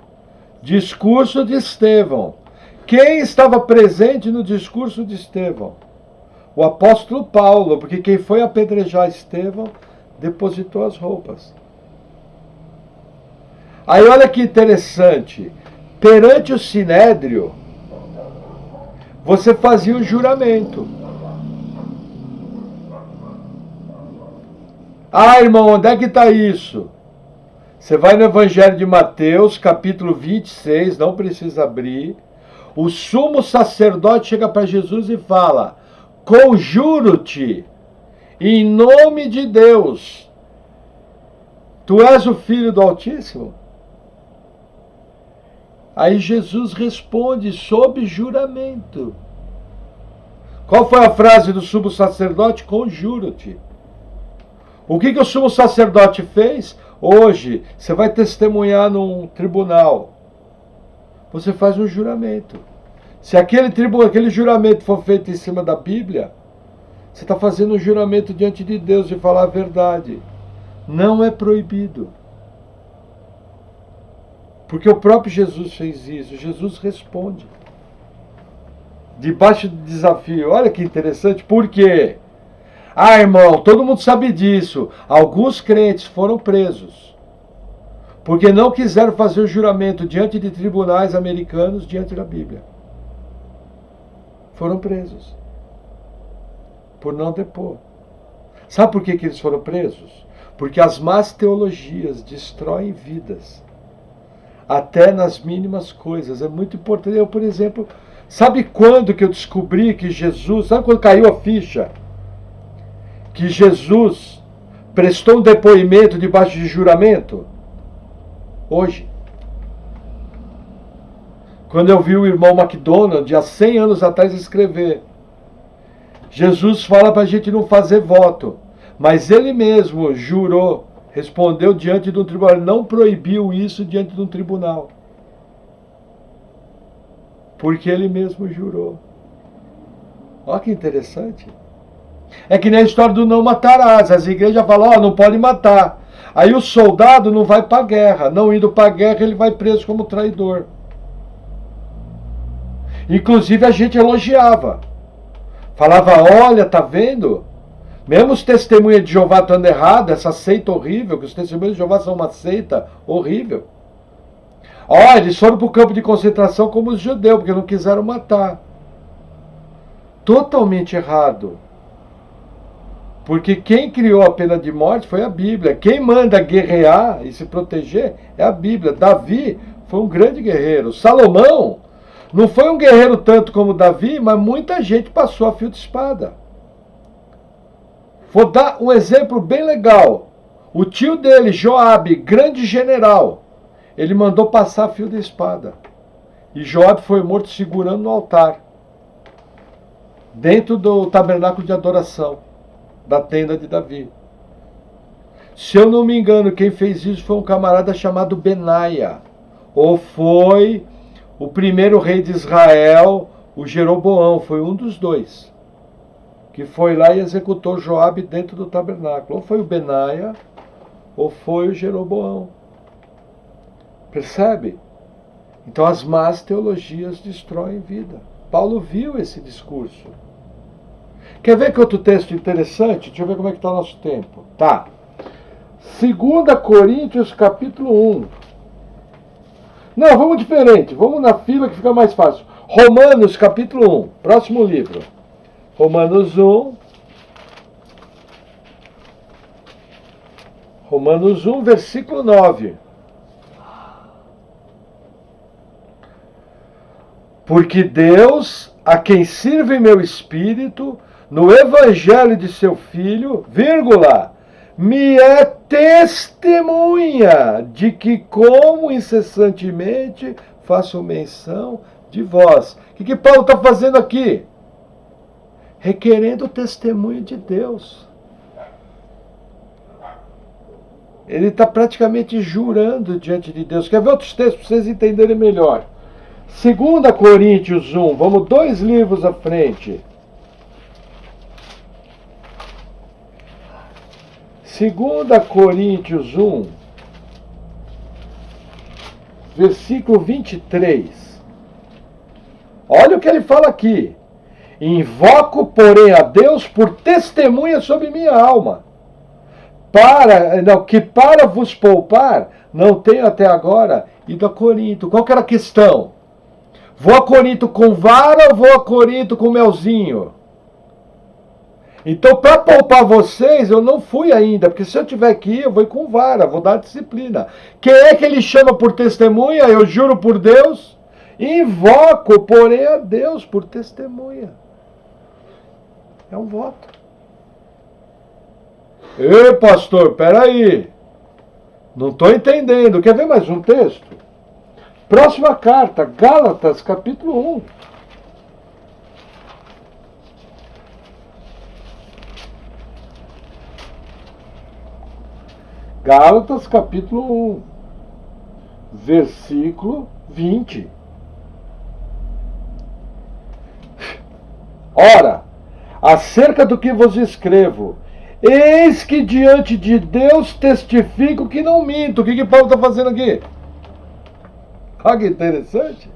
Discurso de Estevão. Quem estava presente no discurso de Estevão? O apóstolo Paulo, porque quem foi apedrejar Estevão depositou as roupas. Aí olha que interessante, perante o sinédrio, você fazia um juramento. Ah, irmão, onde é que está isso? Você vai no Evangelho de Mateus, capítulo 26, não precisa abrir. O sumo sacerdote chega para Jesus e fala: conjuro-te, em nome de Deus, tu és o Filho do Altíssimo? Aí Jesus responde sob juramento. Qual foi a frase do sumo sacerdote? Conjuro-te. O que o sumo sacerdote fez? Hoje, você vai testemunhar num tribunal. Você faz um juramento. Se aquele juramento for feito em cima da Bíblia, você está fazendo um juramento diante de Deus de falar a verdade. Não é proibido. Porque o próprio Jesus fez isso. Jesus responde. Debaixo do desafio. Olha que interessante. Por quê? Ah, irmão, todo mundo sabe disso. Alguns crentes foram presos. Porque não quiseram fazer o juramento diante de tribunais americanos, diante da Bíblia. Foram presos. Por não depor. Sabe por que eles foram presos? Porque as más teologias destroem vidas. Até nas mínimas coisas. É muito importante. Eu, por exemplo, sabe quando que eu descobri que Jesus... Sabe quando caiu a ficha? Que Jesus prestou um depoimento debaixo de juramento? Hoje. Quando eu vi o irmão MacDonald, há 100 anos atrás, escrever. Jesus fala para a gente não fazer voto. Mas ele mesmo jurou, respondeu diante de um tribunal. Ele não proibiu isso diante de um tribunal. Porque ele mesmo jurou. Olha que interessante. É que nem a história do não matarás. As igrejas falam, não pode matar. Aí o soldado não vai para a guerra. Não indo para a guerra, ele vai preso como traidor. Inclusive a gente elogiava. Falava, olha, tá vendo? Mesmo os testemunhas de Jeová estando errado, essa seita horrível, que os testemunhas de Jeová são uma seita horrível. Olha, eles foram para o campo de concentração como os judeus, porque não quiseram matar. Totalmente errado. Porque quem criou a pena de morte foi a Bíblia. Quem manda guerrear e se proteger é a Bíblia. Davi foi um grande guerreiro. Salomão Não foi um guerreiro tanto como Davi, mas muita gente passou a fio de espada. Vou dar um exemplo bem legal. O tio dele, Joabe, grande general, ele mandou passar a fio de espada. E Joabe foi morto segurando no altar, dentro do tabernáculo de adoração, da tenda de Davi. Se eu não me engano, quem fez isso foi um camarada chamado Benaia. Ou foi o primeiro rei de Israel, o Jeroboão, foi um dos dois, que foi lá e executou Joabe dentro do tabernáculo. Ou foi o Benaia, ou foi o Jeroboão. Percebe? Então as más teologias destroem vida. Paulo viu esse discurso. Quer ver que outro texto interessante? Deixa eu ver como é que está o nosso tempo. Tá. 2 Coríntios capítulo 1. Não, vamos diferente. Vamos na fila que fica mais fácil. Romanos capítulo 1. Próximo livro. Romanos 1. Romanos 1, versículo 9. Porque Deus, a quem sirve meu espírito, no evangelho de seu Filho, vírgula, me é testemunha de que, como incessantemente faço menção de vós. O que Paulo está fazendo aqui? Requerendo o testemunho de Deus. Ele está praticamente jurando diante de Deus. Quer ver outros textos para vocês entenderem melhor? 2 Coríntios 1, vamos 2 livros à frente. 2 Coríntios 1, versículo 23. Olha o que ele fala aqui. Invoco, porém, a Deus por testemunha sobre minha alma, que para vos poupar, não tenho até agora ido a Corinto. Qual que era a questão? Vou a Corinto com vara ou vou a Corinto com melzinho? Então, para poupar vocês, eu não fui ainda, porque se eu tiver que ir, eu vou ir com vara, vou dar disciplina. Quem é que ele chama por testemunha? Eu juro por Deus. Invoco, porém, a Deus por testemunha. É um voto. Ei, pastor, peraí. Não estou entendendo. Quer ver mais um texto? Próxima carta, Gálatas, capítulo 1. Gálatas, capítulo 1, versículo 20. Ora, acerca do que vos escrevo, eis que diante de Deus testifico que não minto. O que Paulo está fazendo aqui? Olha que interessante.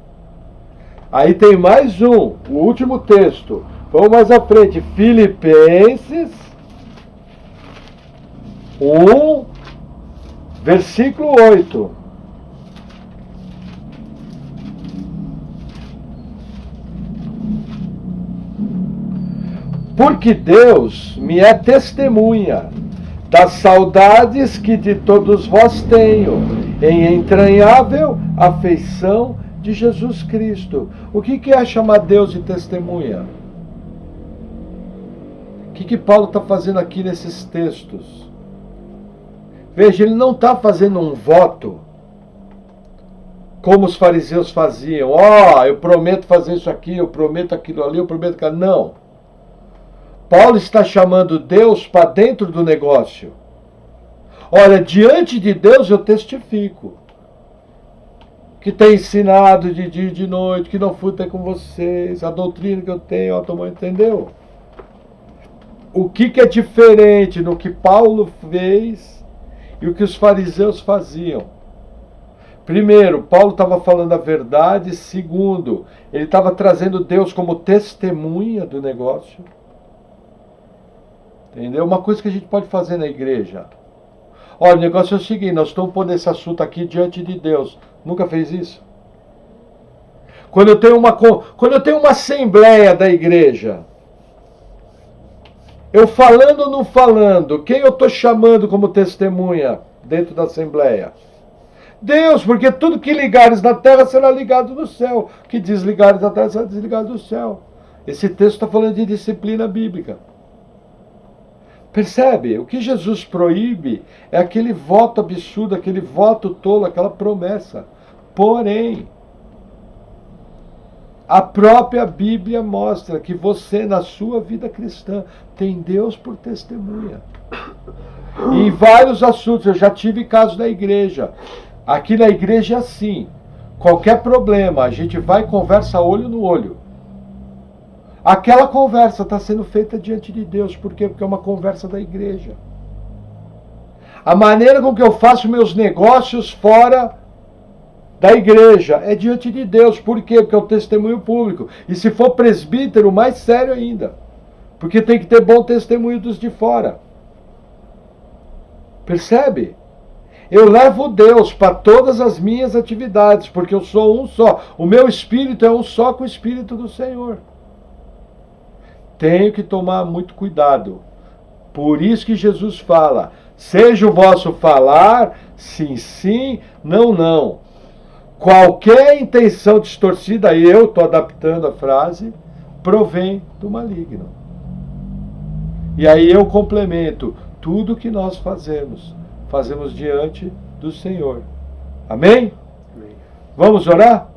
Aí tem mais um, o último texto. Vamos mais à frente. Filipenses 1, versículo 8. Porque Deus me é testemunha das saudades que de todos vós tenho, em entranhável afeição de Jesus Cristo. O que é chamar Deus de testemunha? O que Paulo está fazendo aqui nesses textos? Veja, ele não está fazendo um voto como os fariseus faziam. Eu prometo fazer isso aqui, eu prometo aquilo ali, eu prometo aquilo. Não. Paulo está chamando Deus para dentro do negócio. Olha, diante de Deus eu testifico que tenho ensinado de dia e de noite, que não fui ter com vocês, a doutrina que eu tenho, entendeu? O que é diferente no que Paulo fez e o que os fariseus faziam? Primeiro, Paulo estava falando a verdade. Segundo, ele estava trazendo Deus como testemunha do negócio. Entendeu? Uma coisa que a gente pode fazer na igreja. Olha, o negócio é o seguinte, nós estamos pondo esse assunto aqui diante de Deus. Nunca fez isso? Quando eu tenho uma assembleia da igreja, eu falando ou não falando, quem eu estou chamando como testemunha dentro da assembleia? Deus, porque tudo que ligares na terra será ligado no céu. O que desligares na terra será desligado no céu. Esse texto está falando de disciplina bíblica. Percebe? O que Jesus proíbe é aquele voto absurdo, aquele voto tolo, aquela promessa. Porém, a própria Bíblia mostra que você, na sua vida cristã, tem Deus por testemunha. E em vários assuntos, eu já tive casos na igreja. Aqui na igreja é assim. Qualquer problema, a gente vai e conversa olho no olho. Aquela conversa está sendo feita diante de Deus. Por quê? Porque é uma conversa da igreja. A maneira com que eu faço meus negócios fora da igreja é diante de Deus. Por quê? Porque é o testemunho público. E se for presbítero, mais sério ainda. Porque tem que ter bom testemunho dos de fora. Percebe? Eu levo Deus para todas as minhas atividades, porque eu sou um só. O meu espírito é um só com o espírito do Senhor. Tenho que tomar muito cuidado. Por isso que Jesus fala, seja o vosso falar, sim, sim, não, não. Qualquer intenção distorcida, eu estou adaptando a frase, provém do maligno. E aí eu complemento, tudo que nós fazemos, fazemos diante do Senhor. Amém? Amém. Vamos orar?